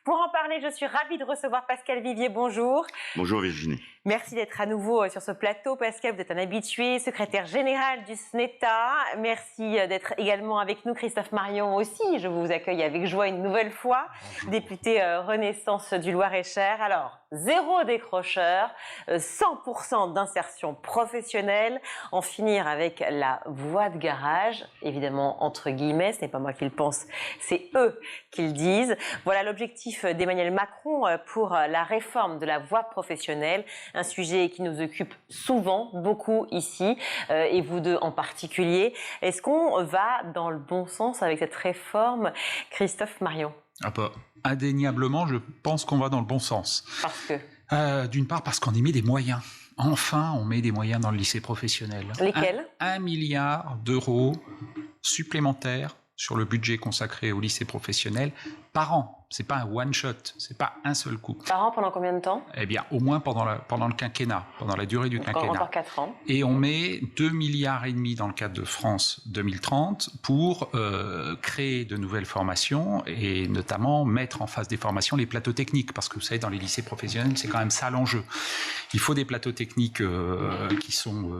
Pour en parler, je suis ravie de recevoir Pascal Vivier. Bonjour. Bonjour Virginie. Merci d'être à nouveau sur ce plateau. Pascal, vous êtes un habitué, secrétaire général du SNETA. Merci d'être également avec nous. Christophe Marion aussi, je vous accueille avec joie une nouvelle fois. Bonjour. Député Renaissance du Loir-et-Cher. Alors, zéro décrocheur, 100% d'insertion professionnelle, en finir avec la voie de garage, évidemment entre guillemets, ce n'est pas moi qui le pense, c'est eux qui le disent. Voilà l'objectif d'Emmanuel Macron pour la réforme de la voie professionnelle, un sujet qui nous occupe souvent, beaucoup ici, et vous deux en particulier. Est-ce qu'on va dans le bon sens avec cette réforme, Christophe Marion ? Indéniablement, je pense qu'on va dans le bon sens. Parce que d'une part, parce qu'on y met des moyens. Enfin, on met des moyens dans le lycée professionnel. Lesquels ? 1 milliard d'euros supplémentaires sur le budget consacré au lycée professionnel par an. C'est pas un one shot, c'est pas un seul coup. Par an pendant combien de temps ? Eh bien, au moins pendant le quinquennat, pendant la durée du quinquennat. Encore 4 ans. Et on met 2,5 milliards dans le cadre de France 2030 pour créer de nouvelles formations et notamment mettre en face des formations les plateaux techniques, parce que vous savez, dans les lycées professionnels, c'est quand même ça l'enjeu. Il faut des plateaux techniques qui sont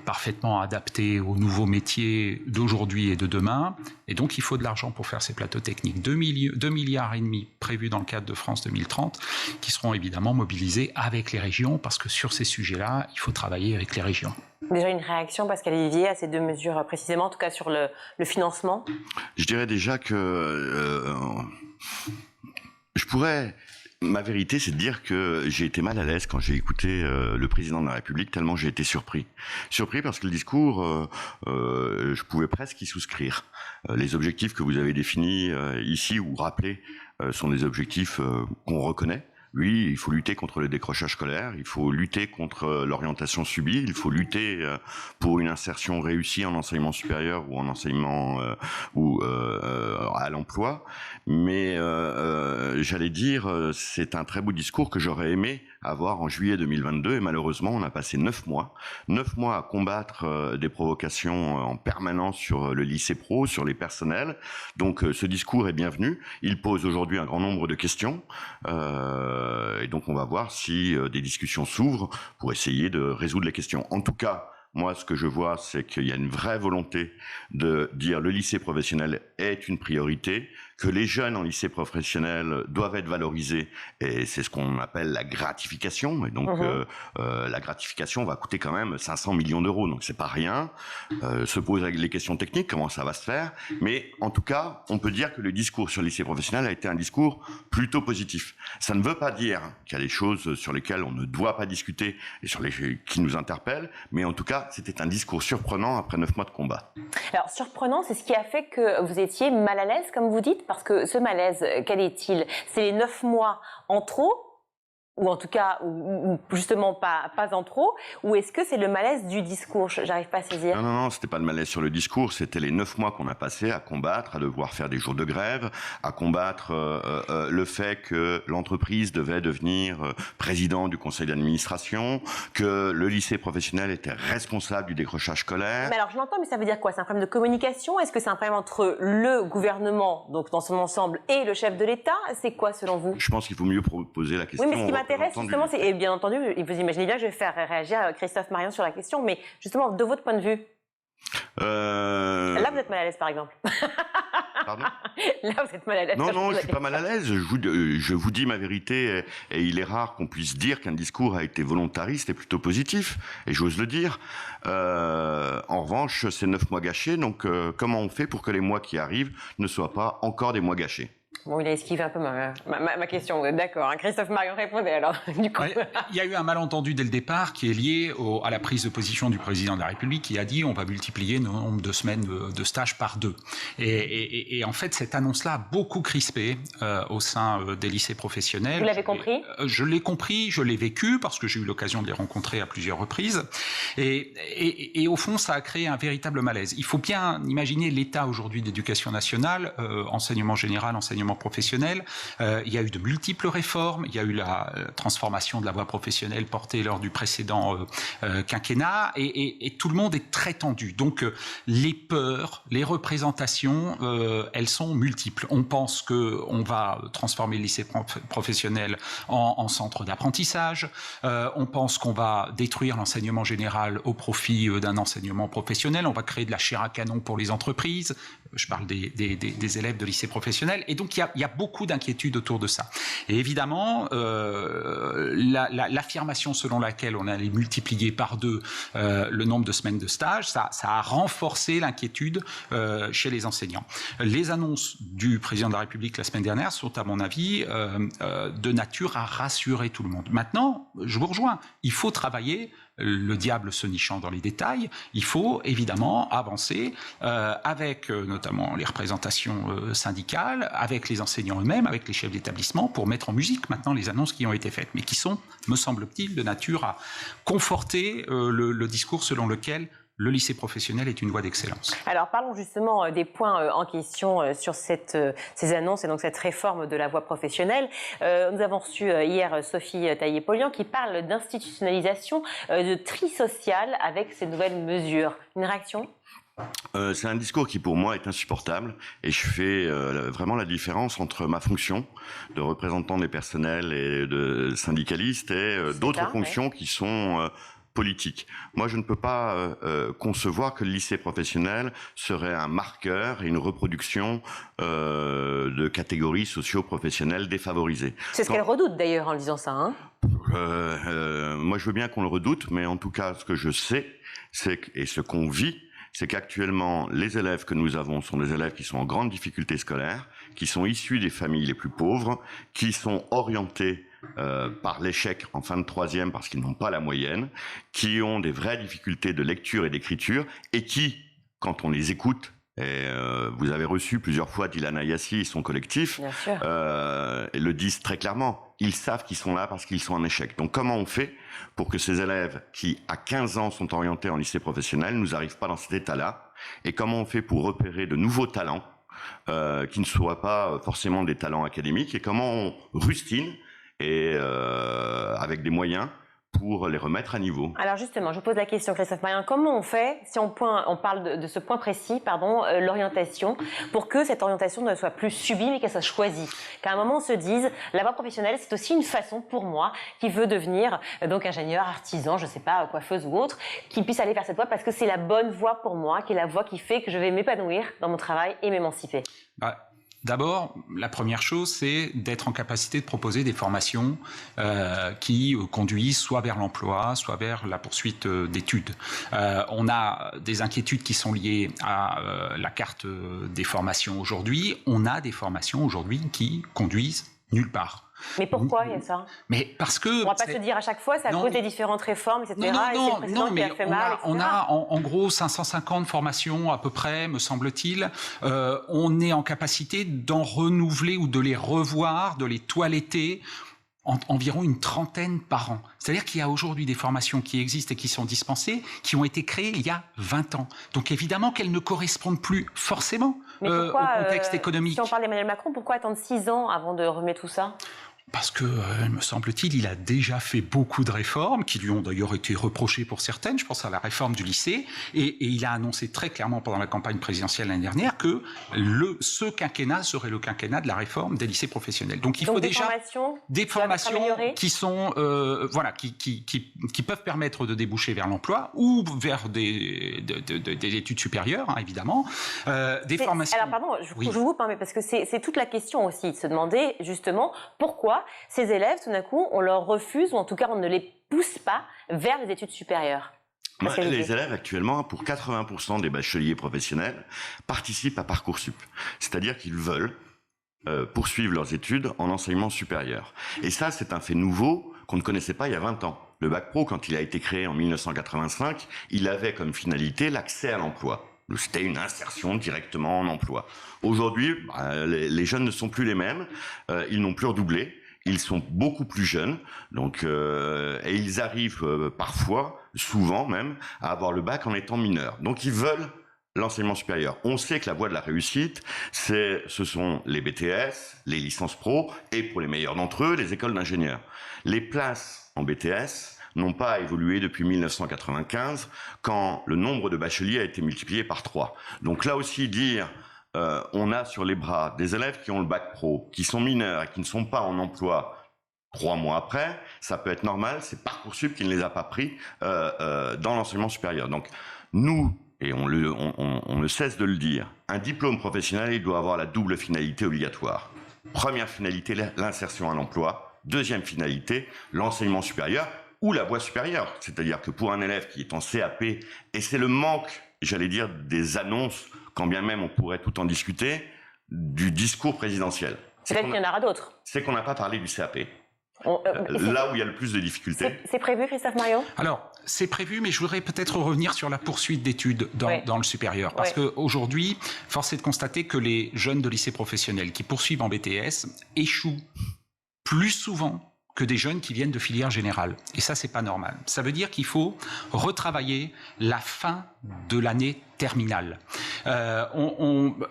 parfaitement adaptés aux nouveaux métiers d'aujourd'hui et de demain, et donc il faut de l'argent pour faire ces plateaux techniques. 2,5 milliards prévus dans le cadre de France 2030, qui seront évidemment mobilisés avec les régions, parce que sur ces sujets-là, il faut travailler avec les régions. Déjà une réaction, Pascal Vivier, à ces deux mesures précisément, en tout cas sur le financement ? Je dirais déjà que ma vérité, c'est de dire que j'ai été mal à l'aise quand j'ai écouté le président de la République, tellement j'ai été surpris. Surpris parce que le discours, je pouvais presque y souscrire. Les objectifs que vous avez définis ici ou rappelés sont des objectifs qu'on reconnaît. Oui, il faut lutter contre le décrochage scolaire, il faut lutter contre l'orientation subie, il faut lutter pour une insertion réussie en enseignement supérieur ou en enseignement à l'emploi. Mais j'allais dire, c'est un très beau discours que j'aurais aimé avoir en juillet 2022 et malheureusement on a passé 9 mois à combattre des provocations en permanence sur le lycée pro, sur les personnels. Donc ce discours est bienvenu, il pose aujourd'hui un grand nombre de questions et donc on va voir si des discussions s'ouvrent pour essayer de résoudre les questions. En tout cas, moi, ce que je vois, c'est qu'il y a une vraie volonté de dire le lycée professionnel est une priorité, que les jeunes en lycée professionnel doivent être valorisés, et c'est ce qu'on appelle la gratification. Et donc, la gratification va coûter quand même 500 millions d'euros, donc c'est pas rien. Se posent les questions techniques, comment ça va se faire. Mais en tout cas, on peut dire que le discours sur le lycée professionnel a été un discours plutôt positif. Ça ne veut pas dire qu'il y a des choses sur lesquelles on ne doit pas discuter et qui nous interpellent, mais en tout cas, c'était un discours surprenant après 9 mois de combat. Alors, surprenant, c'est ce qui a fait que vous étiez mal à l'aise, comme vous dites, parce que ce malaise, quel est-il ? C'est les 9 mois en trop ? Ou en tout cas, ou justement pas en trop, ou est-ce que c'est le malaise du discours ? J'arrive pas à saisir. Non, c'était pas le malaise sur le discours, c'était les 9 mois qu'on a passé à combattre, à devoir faire des jours de grève, à combattre le fait que l'entreprise devait devenir président du conseil d'administration, que le lycée professionnel était responsable du décrochage scolaire. Mais alors je l'entends, mais ça veut dire quoi ? C'est un problème de communication ? Est-ce que c'est un problème entre le gouvernement, donc dans son ensemble, et le chef de l'État ? C'est quoi selon vous ? Je pense qu'il faut mieux poser la question. Oui, mais ce qui m'intéresse justement, c'est, et bien entendu, vous imaginez bien que je vais faire réagir Christophe Marion sur la question, mais justement, de votre point de vue. Là, vous êtes mal à l'aise, par exemple. Pardon ? Là, vous êtes mal à l'aise. Non, je suis pas mal à l'aise. Je vous dis ma vérité, et il est rare qu'on puisse dire qu'un discours a été volontariste et plutôt positif, et j'ose le dire. En revanche, c'est 9 mois gâchés, donc comment on fait pour que les mois qui arrivent ne soient pas encore des mois gâchés ? Bon, il a esquivé un peu ma question, d'accord. Christophe Marion répondait alors, du coup. Il y a eu un malentendu dès le départ qui est lié à la prise de position du président de la République qui a dit on va multiplier le nombre de semaines de stage par 2. Et en fait, cette annonce-là a beaucoup crispé au sein des lycées professionnels. Vous l'avez compris ? Je l'ai compris, je l'ai vécu parce que j'ai eu l'occasion de les rencontrer à plusieurs reprises. Et au fond, ça a créé un véritable malaise. Il faut bien imaginer l'état aujourd'hui d'éducation nationale, enseignement général, enseignement professionnel. Il y a eu de multiples réformes. Il y a eu la transformation de la voie professionnelle portée lors du précédent quinquennat, et tout le monde est très tendu. Donc les peurs, les représentations, elles sont multiples. On pense que on va transformer le lycée professionnel en centre d'apprentissage. On pense qu'on va détruire l'enseignement général au profit d'un enseignement professionnel. On va créer de la chair à canon pour les entreprises. Je parle des élèves de lycée professionnel. Et donc, il y a beaucoup d'inquiétudes autour de ça. Et évidemment, l'affirmation selon laquelle on allait multiplier par 2 le nombre de semaines de stage, ça a renforcé l'inquiétude chez les enseignants. Les annonces du président de la République la semaine dernière sont, à mon avis, de nature à rassurer tout le monde. Maintenant, je vous rejoins, il faut travailler, le diable se nichant dans les détails, il faut évidemment avancer avec notamment les représentations syndicales, avec les enseignants eux-mêmes, avec les chefs d'établissement, pour mettre en musique maintenant les annonces qui ont été faites, mais qui sont, me semble-t-il, de nature à conforter le discours selon lequel le lycée professionnel est une voie d'excellence. Alors parlons justement des points en question sur ces annonces et donc cette réforme de la voie professionnelle. Nous avons reçu hier Sophie Taillé-Polian qui parle d'institutionnalisation, de tri social avec ces nouvelles mesures. Une réaction ? C'est un discours qui pour moi est insupportable, et je fais vraiment la différence entre ma fonction de représentant des personnels et de syndicaliste et d'autres fonctions qui sont politique. Moi, je ne peux pas concevoir que le lycée professionnel serait un marqueur et une reproduction de catégories socio-professionnelles défavorisées. C'est ce qu'elle redoute d'ailleurs en disant ça. Hein, moi, je veux bien qu'on le redoute, mais en tout cas, ce que je sais, et ce qu'on vit, c'est qu'actuellement, les élèves que nous avons sont des élèves qui sont en grande difficulté scolaire, qui sont issus des familles les plus pauvres, qui sont orientés par l'échec en fin de 3e parce qu'ils n'ont pas la moyenne, qui ont des vraies difficultés de lecture et d'écriture, et qui, quand on les écoute, et vous avez reçu plusieurs fois Dylan Ayassi et son collectif, le disent très clairement, ils savent qu'ils sont là parce qu'ils sont en échec. Donc comment on fait pour que ces élèves qui, à 15 ans, sont orientés en lycée professionnel, nous arrivent pas dans cet état-là, et comment on fait pour repérer de nouveaux talents qui ne soient pas forcément des talents académiques, et comment on rustine et avec des moyens pour les remettre à niveau. Alors justement, je vous pose la question, Christophe Marien, comment on fait, si on parle de ce point précis, l'orientation, pour que cette orientation ne soit plus subie, mais qu'elle soit choisie, qu'à un moment on se dise, la voie professionnelle, c'est aussi une façon pour moi, qui veut devenir donc ingénieur, artisan, je sais pas, coiffeuse ou autre, qui puisse aller vers cette voie parce que c'est la bonne voie pour moi, qui est la voie qui fait que je vais m'épanouir dans mon travail et m'émanciper. D'abord, la première chose, c'est d'être en capacité de proposer des formations qui conduisent soit vers l'emploi, soit vers la poursuite d'études. On a des inquiétudes qui sont liées à la carte des formations aujourd'hui. On a des formations aujourd'hui qui conduisent nulle part. Mais pourquoi il y a ça? Mais parce que... On va pas se dire à chaque fois, c'est à cause des différentes réformes, etc. Non, mais on a en gros 550 formations à peu près, me semble-t-il. On est en capacité d'en renouveler ou de les revoir, de les toiletter, environ une trentaine par an. C'est-à-dire qu'il y a aujourd'hui des formations qui existent et qui sont dispensées, qui ont été créées il y a 20 ans. Donc évidemment qu'elles ne correspondent plus forcément au contexte économique. Si on parle d'Emmanuel Macron, pourquoi attendre 6 ans avant de remettre tout ça ? Parce que, me semble-t-il, il a déjà fait beaucoup de réformes, qui lui ont d'ailleurs été reprochées pour certaines. Je pense à la réforme du lycée. Et il a annoncé très clairement pendant la campagne présidentielle l'année dernière que ce quinquennat serait le quinquennat de la réforme des lycées professionnels. Donc il faut déjà des formations qui sont, qui peuvent permettre de déboucher vers l'emploi ou vers des études supérieures, hein, évidemment. Des formations. Alors pardon, je vous coupe, mais parce que c'est toute la question aussi de se demander justement pourquoi ces élèves, tout d'un coup, on leur refuse, ou en tout cas, on ne les pousse pas vers les études supérieures. Les élèves, actuellement, pour 80% des bacheliers professionnels, participent à Parcoursup. C'est-à-dire qu'ils veulent poursuivre leurs études en enseignement supérieur. Et ça, c'est un fait nouveau qu'on ne connaissait pas il y a 20 ans. Le Bac Pro, quand il a été créé en 1985, il avait comme finalité l'accès à l'emploi. C'était une insertion directement en emploi. Aujourd'hui, les jeunes ne sont plus les mêmes. Ils n'ont plus redoublé. Ils sont beaucoup plus jeunes. Donc, et ils arrivent parfois, souvent même, à avoir le bac en étant mineurs. Donc, ils veulent l'enseignement supérieur. On sait que la voie de la réussite, ce sont les BTS, les licences pro, et pour les meilleurs d'entre eux, les écoles d'ingénieurs. Les places en BTS n'ont pas évolué depuis 1995, quand le nombre de bacheliers a été multiplié par 3. Donc là aussi, dire on a sur les bras des élèves qui ont le bac pro, qui sont mineurs et qui ne sont pas en emploi 3 mois après, ça peut être normal, c'est Parcoursup qui ne les a pas pris dans l'enseignement supérieur. Donc nous, et on ne cesse de le dire, un diplôme professionnel, il doit avoir la double finalité obligatoire. Première finalité, l'insertion à l'emploi. Deuxième finalité, l'enseignement supérieur ou la voie supérieure. C'est-à-dire que pour un élève qui est en CAP, et c'est le manque, j'allais dire, des annonces, quand bien même on pourrait tout en discuter, du discours présidentiel. Peut-être qu'il y en aura d'autres. C'est qu'on n'a pas parlé du CAP. Là où il y a le plus de difficultés. C'est prévu, Christophe Marion? Alors, c'est prévu, mais je voudrais peut-être revenir sur la poursuite d'études dans le supérieur. Parce qu'aujourd'hui, force est de constater que les jeunes de lycée professionnel qui poursuivent en BTS échouent plus souvent que des jeunes qui viennent de filière générale. Et ça, c'est pas normal. Ça veut dire qu'il faut retravailler la fin de l'année terminale.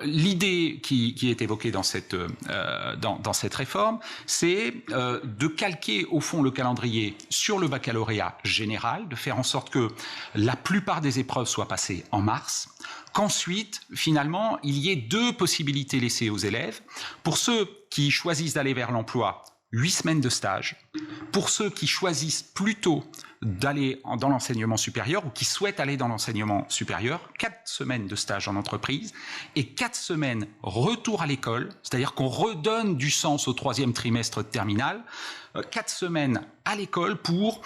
L'idée qui est évoquée dans cette réforme, c'est de calquer au fond le calendrier sur le baccalauréat général, de faire en sorte que la plupart des épreuves soient passées en mars, qu'ensuite, finalement, il y ait 2 possibilités laissées aux élèves. Pour ceux qui choisissent d'aller vers l'emploi, 8 semaines de stage. Pour ceux qui choisissent plutôt d'aller dans l'enseignement supérieur ou qui souhaitent aller dans l'enseignement supérieur, 4 semaines de stage en entreprise et 4 semaines retour à l'école, c'est-à-dire qu'on redonne du sens au 3e trimestre de terminale, 4 semaines à l'école pour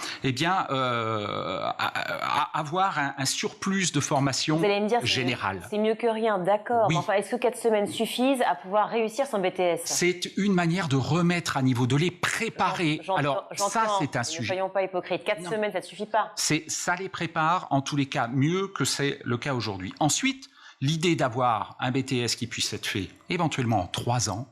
avoir un surplus de formation Vous allez me dire, générale. C'est mieux que rien, d'accord. Oui. Enfin, est-ce que 4 semaines suffisent à pouvoir réussir son BTS? C'est une manière de remettre à niveau, de les préparer. Alors ça, c'est un sujet. Ne soyons pas hypocrites. 4 semaines, ça ne suffit pas. Ça les prépare, en tous les cas, mieux que c'est le cas aujourd'hui. Ensuite, l'idée d'avoir un BTS qui puisse être fait éventuellement en 3 ans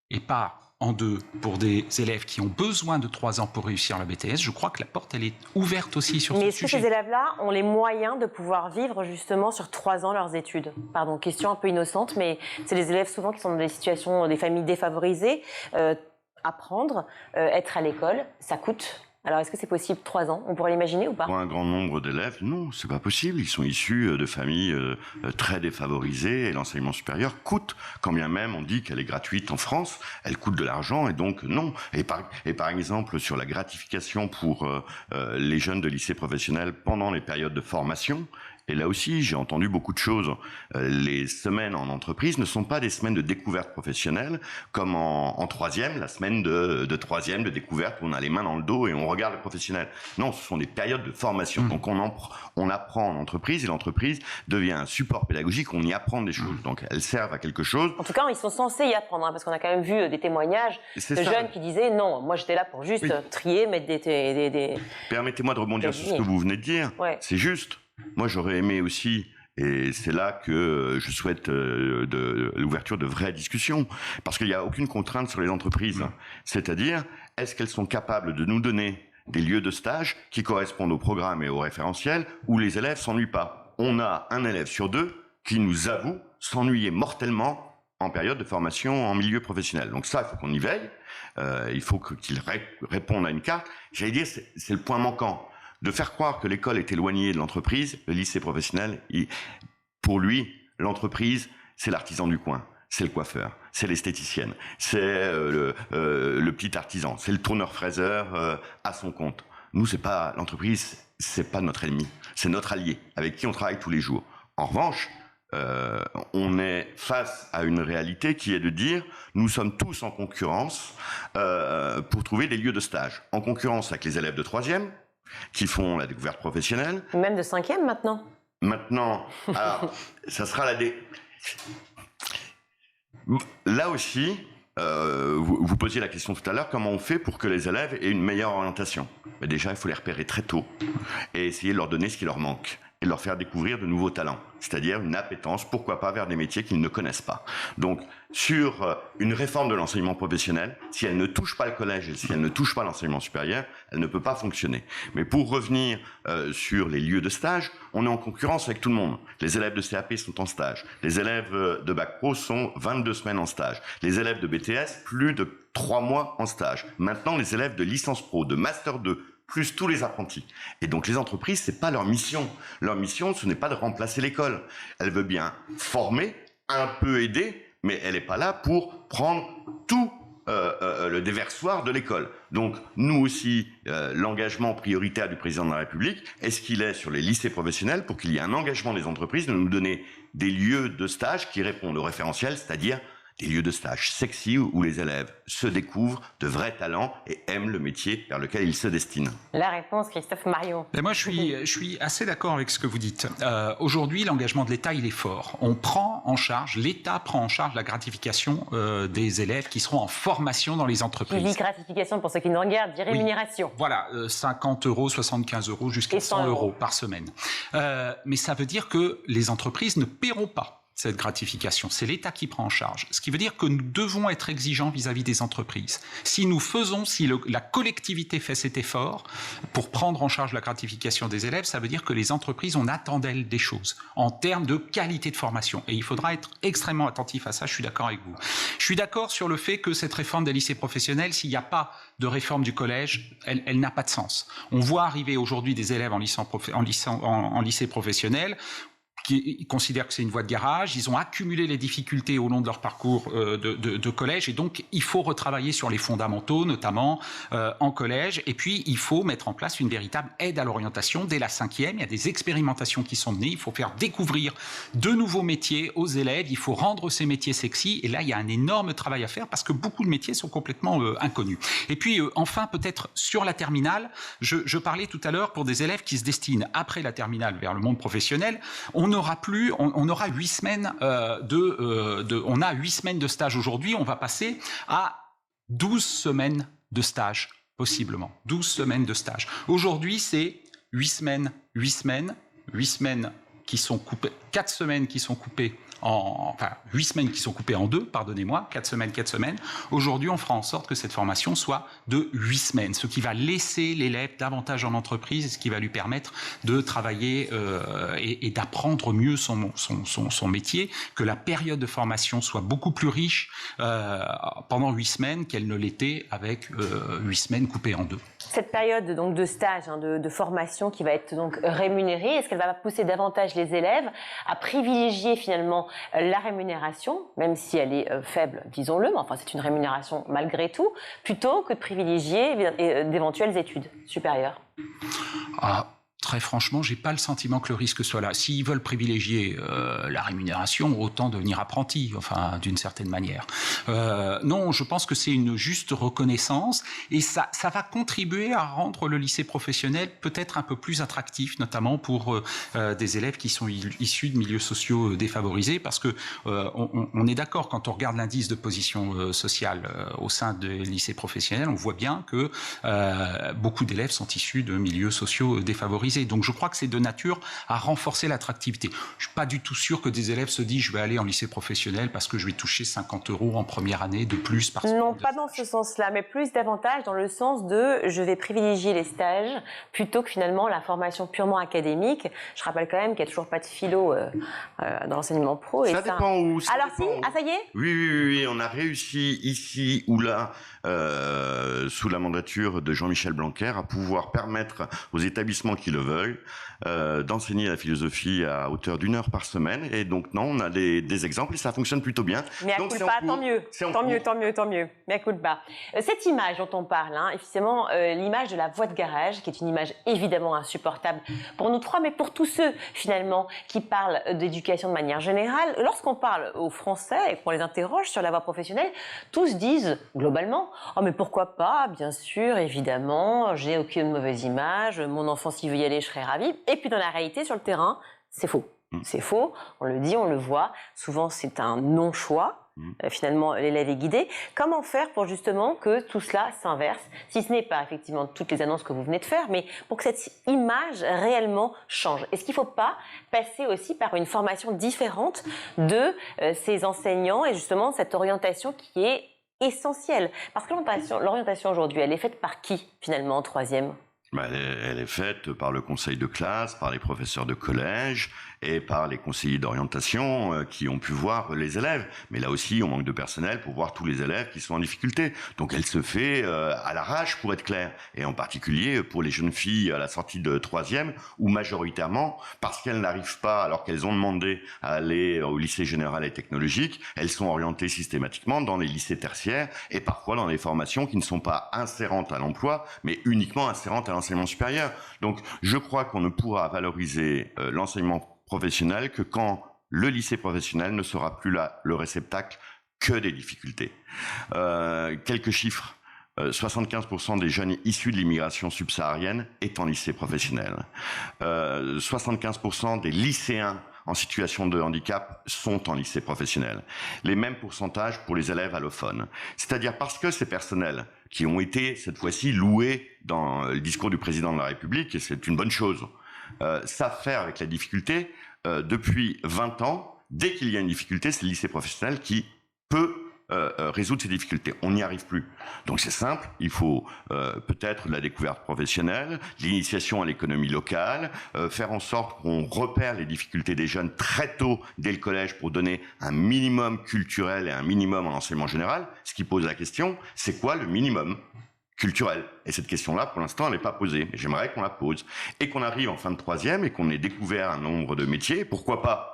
et pas en 2 pour des élèves qui ont besoin de 3 ans pour réussir le BTS, je crois que la porte, elle est ouverte aussi sur ce sujet. Mais est-ce que ces élèves-là ont les moyens de pouvoir vivre justement sur 3 ans leurs études? Pardon, question un peu innocente, mais c'est les élèves souvent qui sont dans des situations, des familles défavorisées. Apprendre, être à l'école, ça coûte. Alors, est-ce que c'est possible 3 ans? On pourrait l'imaginer ou pas? Pour un grand nombre d'élèves, non, c'est pas possible. Ils sont issus de familles très défavorisées et l'enseignement supérieur coûte, quand bien même on dit qu'elle est gratuite en France, elle coûte de l'argent et donc non. Et par exemple, sur la gratification pour les jeunes de lycée professionnel pendant les périodes de formation, et là aussi, j'ai entendu beaucoup de choses. Les semaines en entreprise ne sont pas des semaines de découverte professionnelle, comme en 3e, la semaine de 3e de découverte où on a les mains dans le dos et on regarde le professionnel. Non, ce sont des périodes de formation. Donc on apprend en entreprise et l'entreprise devient un support pédagogique, on y apprend des choses. Donc elles servent à quelque chose. En tout cas, ils sont censés y apprendre, parce qu'on a quand même vu des témoignages de jeunes qui disaient non, moi j'étais là pour juste trier, mettre des... Permettez-moi de rebondir sur ce que vous venez de dire. Ouais. C'est juste. Moi, j'aurais aimé aussi, et c'est là que je souhaite l'ouverture de vraies discussions, parce qu'il n'y a aucune contrainte sur les entreprises. C'est-à-dire, est-ce qu'elles sont capables de nous donner des lieux de stage qui correspondent au programme et au référentiel où les élèves s'ennuient pas? On a un élève sur 2 qui nous avoue s'ennuyer mortellement en période de formation en milieu professionnel. Donc ça, il faut qu'on y veille. Il faut qu'il réponde à une carte. J'allais dire, c'est le point manquant. De faire croire que l'école est éloignée de l'entreprise, le lycée professionnel, pour lui, l'entreprise, c'est l'artisan du coin, c'est le coiffeur, c'est l'esthéticienne, c'est le petit artisan, c'est le tourneur-fraiseur à son compte. Nous, c'est pas l'entreprise, c'est pas notre ennemi, c'est notre allié, avec qui on travaille tous les jours. En revanche, on est face à une réalité qui est de dire nous sommes tous en concurrence pour trouver des lieux de stage. En concurrence avec les élèves de 3e, qui font la découverte professionnelle. Même de 5e maintenant. Maintenant, alors, ça sera Là aussi, vous posiez la question tout à l'heure, comment on fait pour que les élèves aient une meilleure orientation? Mais déjà, il faut les repérer très tôt et essayer de leur donner ce qui leur manque. et de leur faire découvrir de nouveaux talents, c'est-à-dire une appétence, pourquoi pas, vers des métiers qu'ils ne connaissent pas. Donc, sur une réforme de l'enseignement professionnel, si elle ne touche pas le collège et si elle ne touche pas l'enseignement supérieur, elle ne peut pas fonctionner. Mais pour revenir sur les lieux de stage, on est en concurrence avec tout le monde. Les élèves de CAP sont en stage. Les élèves de Bac Pro sont 22 semaines en stage. Les élèves de BTS, plus de 3 mois en stage. Maintenant, les élèves de licence pro, de Master 2, plus tous les apprentis. Et donc les entreprises, c'est pas leur mission. Leur mission, ce n'est pas de remplacer l'école. Elle veut bien former, un peu aider, mais elle n'est pas là pour prendre tout le déversoir de l'école. Donc nous aussi, l'engagement prioritaire du président de la République, est-ce qu'il est sur les lycées professionnels pour qu'il y ait un engagement des entreprises de nous donner des lieux de stage qui répondent au référentiel, c'est-à-dire des lieux de stage sexy où les élèves se découvrent de vrais talents et aiment le métier vers lequel ils se destinent. La réponse, Christophe Marion. Mais moi, je suis assez d'accord avec ce que vous dites. Aujourd'hui, l'engagement de l'État, il est fort. L'État prend en charge la gratification des élèves qui seront en formation dans les entreprises. Qui dit gratification, pour ceux qui nous regardent, dit rémunération. Oui, voilà, 50 euros, 75 euros, jusqu'à 100 euros par semaine. Mais ça veut dire que les entreprises ne paieront pas cette gratification. C'est l'État qui prend en charge. Ce qui veut dire que nous devons être exigeants vis-à-vis des entreprises. Si la collectivité fait cet effort pour prendre en charge la gratification des élèves, ça veut dire que les entreprises, on attend d'elles des choses en termes de qualité de formation. Et il faudra être extrêmement attentif à ça, je suis d'accord avec vous. Je suis d'accord sur le fait que cette réforme des lycées professionnels, s'il n'y a pas de réforme du collège, elle n'a pas de sens. On voit arriver aujourd'hui des élèves en lycée professionnel qui considèrent que c'est une voie de garage, ils ont accumulé les difficultés au long de leur parcours de collège, et donc il faut retravailler sur les fondamentaux, notamment en collège, et puis il faut mettre en place une véritable aide à l'orientation dès la 5e. Il y a des expérimentations qui sont menées, il faut faire découvrir de nouveaux métiers aux élèves, il faut rendre ces métiers sexy, et là il y a un énorme travail à faire parce que beaucoup de métiers sont complètement inconnus. Et puis enfin, peut-être sur la terminale, je parlais tout à l'heure pour des élèves qui se destinent après la terminale vers le monde professionnel, on aura 8 semaines on a 8 semaines de stage aujourd'hui, on va passer à 12 semaines de stage, possiblement. 12 semaines de stage. Aujourd'hui, c'est 8 semaines qui sont coupées, 4 semaines qui sont coupées 8 semaines qui sont coupées en 2, pardonnez-moi, 4 semaines. Aujourd'hui, on fera en sorte que cette formation soit de 8 semaines, ce qui va laisser l'élève davantage en entreprise et ce qui va lui permettre de travailler et d'apprendre mieux son métier, que la période de formation soit beaucoup plus riche pendant 8 semaines qu'elle ne l'était avec 8 semaines coupées en 2. Cette période donc de stage, de formation qui va être donc rémunérée, est-ce qu'elle va pousser davantage les élèves à privilégier finalement la rémunération, même si elle est faible, disons-le, mais enfin c'est une rémunération malgré tout, plutôt que de privilégier d'éventuelles études supérieures? Très franchement, j'ai pas le sentiment que le risque soit là. S'ils veulent privilégier la rémunération, autant devenir apprenti, enfin, d'une certaine manière. Non, je pense que c'est une juste reconnaissance et ça va contribuer à rendre le lycée professionnel peut-être un peu plus attractif, notamment pour des élèves qui sont issus de milieux sociaux défavorisés, parce que on est d'accord, quand on regarde l'indice de position sociale au sein des lycées professionnels, on voit bien que beaucoup d'élèves sont issus de milieux sociaux défavorisés. Donc je crois que c'est de nature à renforcer l'attractivité. Je suis pas du tout sûr que des élèves se disent je vais aller en lycée professionnel parce que je vais toucher 50 € en première année de plus par semaine. Non, pas dans ce sens-là, mais plus davantage dans le sens de je vais privilégier les stages plutôt que finalement la formation purement académique. Je rappelle quand même qu'il n'y a toujours pas de philo dans l'enseignement pro. Ça dépend où. Alors si, ça y est ? Oui, on a réussi ici ou là, sous la mandature de Jean-Michel Blanquer, à pouvoir permettre aux établissements qui le veulent d'enseigner la philosophie à hauteur d'1 heure par semaine. Et donc non, on a des exemples et ça fonctionne plutôt bien. Mais à coup de pas, tant mieux. Mais à coup de pas. Cette image dont on parle, effectivement, l'image de la voie de garage, qui est une image évidemment insupportable pour nous trois, mais pour tous ceux finalement qui parlent d'éducation de manière générale. Lorsqu'on parle aux Français et qu'on les interroge sur la voie professionnelle, tous disent globalement « Oh mais pourquoi pas, bien sûr, évidemment, j'ai aucune mauvaise image, mon enfant s'il veut y aller, je serais ravie ». Et puis dans la réalité, sur le terrain, c'est faux. C'est faux, on le dit, on le voit. Souvent, c'est un non-choix. finalement, l'élève est guidé. Comment faire pour justement que tout cela s'inverse, si ce n'est pas effectivement toutes les annonces que vous venez de faire, mais pour que cette image réellement change? Est-ce qu'il ne faut pas passer aussi par une formation différente de ces enseignants et justement cette orientation qui est essentielle? Parce que l'orientation aujourd'hui, elle est faite par qui finalement en troisième? Elle est faite par le conseil de classe, par les professeurs de collège et par les conseillers d'orientation qui ont pu voir les élèves. Mais là aussi, on manque de personnel pour voir tous les élèves qui sont en difficulté. Donc elle se fait à l'arrache, pour être clair. Et en particulier pour les jeunes filles à la sortie de troisième, où majoritairement, parce qu'elles n'arrivent pas, alors qu'elles ont demandé à aller au lycée général et technologique, elles sont orientées systématiquement dans les lycées tertiaires et parfois dans des formations qui ne sont pas insérantes à l'emploi, mais uniquement insérantes à l'enseignement supérieur. Donc je crois qu'on ne pourra valoriser l'enseignement professionnel que quand le lycée professionnel ne sera plus là le réceptacle que des difficultés. Quelques chiffres. 75% des jeunes issus de l'immigration subsaharienne est en lycée professionnel. 75% des lycéens en situation de handicap sont en lycée professionnel. Les mêmes pourcentages pour les élèves allophones. C'est-à-dire parce que ces personnels qui ont été cette fois-ci loués dans le discours du président de la République, et c'est une bonne chose, savent faire avec la difficulté. Depuis 20 ans, dès qu'il y a une difficulté, c'est le lycée professionnel qui peut résoudre ces difficultés. On n'y arrive plus. Donc c'est simple, il faut peut-être de la découverte professionnelle, l'initiation à l'économie locale, faire en sorte qu'on repère les difficultés des jeunes très tôt dès le collège pour donner un minimum culturel et un minimum en enseignement général. Ce qui pose la question, c'est quoi le minimum culturel? Et cette question-là, pour l'instant, elle n'est pas posée. Mais j'aimerais qu'on la pose. Et qu'on arrive en fin de troisième et qu'on ait découvert un nombre de métiers. Pourquoi pas,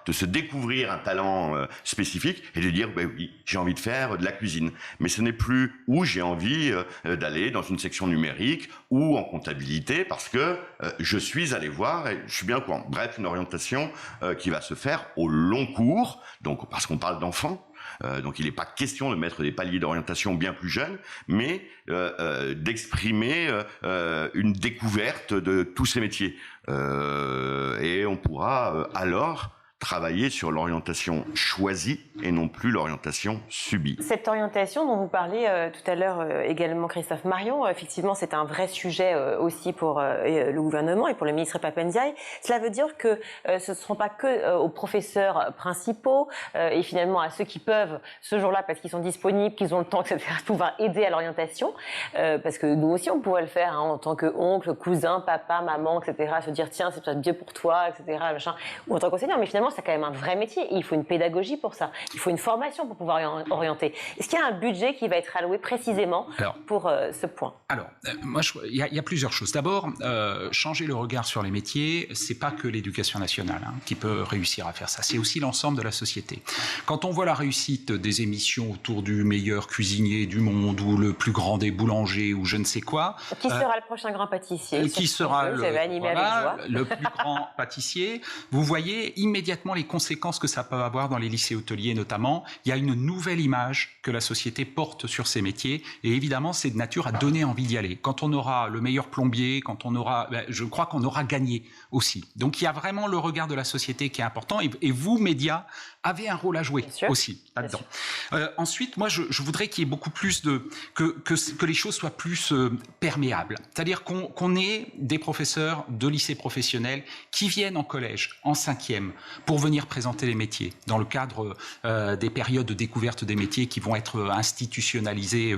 de se découvrir un talent spécifique et de dire, ben oui, j'ai envie de faire de la cuisine. Mais ce n'est plus où j'ai envie d'aller dans une section numérique ou en comptabilité parce que je suis allé voir et je suis bien au courant. Bref, une orientation qui va se faire au long cours, donc parce qu'on parle d'enfants. Donc il n'est pas question de mettre des paliers d'orientation bien plus jeunes, mais d'exprimer une découverte de tous ces métiers. Et on pourra alors travailler sur l'orientation choisie et non plus l'orientation subie. Cette orientation dont vous parlez tout à l'heure également, Christophe Marion, effectivement c'est un vrai sujet aussi pour le gouvernement et pour le ministre Pap Ndiaye. Cela veut dire que ce ne seront pas que aux professeurs principaux et finalement à ceux qui peuvent ce jour-là parce qu'ils sont disponibles, qu'ils ont le temps, etc., pouvoir aider à l'orientation, parce que nous aussi on pourrait le faire hein, en tant que oncle, cousin, papa, maman, etc., se dire tiens c'est peut-être mieux pour toi, etc., machin, ou en tant qu'enseignant, mais finalement c'est quand même un vrai métier et il faut une pédagogie pour ça. Il faut une formation pour pouvoir orienter. Est-ce qu'il y a un budget qui va être alloué précisément pour ce point? Alors, moi, il y a plusieurs choses. D'abord, changer le regard sur les métiers, c'est pas que l'éducation nationale hein, qui peut réussir à faire ça. C'est aussi l'ensemble de la société. Quand on voit la réussite des émissions autour du meilleur cuisinier du monde ou le plus grand des boulangers ou je ne sais quoi. Qui sera le prochain grand pâtissier? Qui sera le plus grand pâtissier? Vous voyez immédiatement les conséquences que ça peut avoir dans les lycées hôteliers notamment. Il y a une nouvelle image que la société porte sur ces métiers et évidemment c'est de nature à donner envie d'y aller. Quand on aura le meilleur plombier, quand on aura, je crois qu'on aura gagné aussi. Donc il y a vraiment le regard de la société qui est important et vous, médias, avez un rôle à jouer aussi là-dedans. Ensuite, moi je voudrais qu'il y ait beaucoup plus que les choses soient plus perméables. C'est-à-dire qu'on ait des professeurs de lycée professionnel qui viennent en collège, en 5e, pour venir présenter les métiers dans le cadre des périodes de découverte des métiers qui vont être institutionnalisées,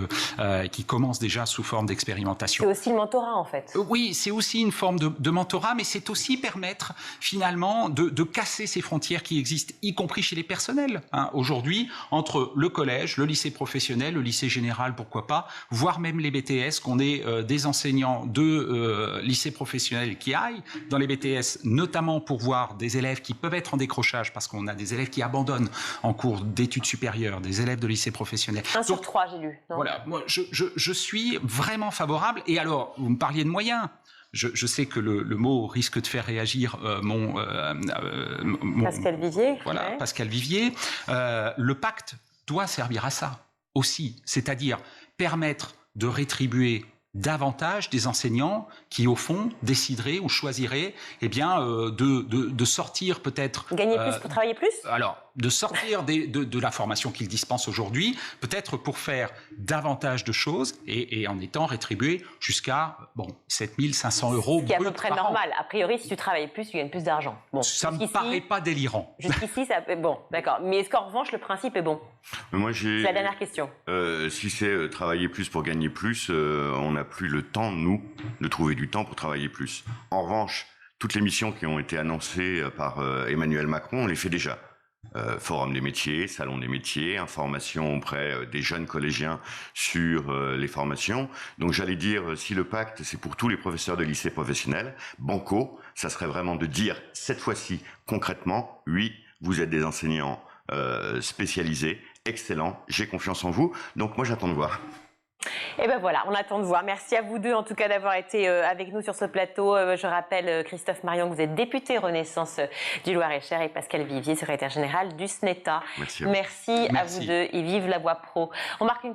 qui commencent déjà sous forme d'expérimentation. C'est aussi le mentorat en fait. Oui, c'est aussi une forme de mentorat, mais c'est aussi permettre finalement de casser ces frontières qui existent, y compris chez les personnels. Hein, aujourd'hui, entre le collège, le lycée professionnel, le lycée général, pourquoi pas, voire même les BTS, qu'on ait des enseignants de lycée professionnel qui aillent dans les BTS, notamment pour voir des élèves qui peuvent être en décrochage, parce qu'on a des élèves qui abandonnent en cours d'études supérieures, des élèves de lycée professionnel. 1 sur 3, j'ai lu. Non voilà, moi je suis vraiment favorable. Et alors, vous me parliez de moyens. Je sais que le mot risque de faire réagir Pascal Vivier. Voilà, ouais. Pascal Vivier. Le pacte doit servir à ça aussi, c'est-à-dire permettre de rétribuer davantage des enseignants qui, au fond, décideraient ou choisiraient de sortir peut-être... Gagner plus pour travailler plus? Alors, de sortir de la formation qu'ils dispensent aujourd'hui, peut-être pour faire davantage de choses et en étant rétribué jusqu'à 7 500 euros. Ce qui est à peu près normal. A priori, si tu travailles plus, tu gagnes plus d'argent. Bon, ça ne me paraît pas délirant. Jusqu'ici, bon, d'accord. Mais est-ce qu'en revanche, le principe est bon? C'est la dernière question. Si c'est travailler plus pour gagner plus, on n'a plus le temps, nous, de trouver du temps pour travailler plus. En revanche, toutes les missions qui ont été annoncées par Emmanuel Macron, on les fait déjà. Forum des métiers, salon des métiers, information auprès des jeunes collégiens sur les formations. Donc j'allais dire, si le pacte c'est pour tous les professeurs de lycée professionnels, banco, ça serait vraiment de dire cette fois-ci concrètement, oui, vous êtes des enseignants spécialisés, excellents, j'ai confiance en vous. Donc moi j'attends de voir. Et ben voilà, on attend de voir. Merci à vous deux en tout cas d'avoir été avec nous sur ce plateau. Je rappelle, Christophe Marion, que vous êtes député Renaissance du Loir-et-Cher et Pascal Vivier, secrétaire général du SNETA. Merci à vous deux et vive la voie pro. On marque une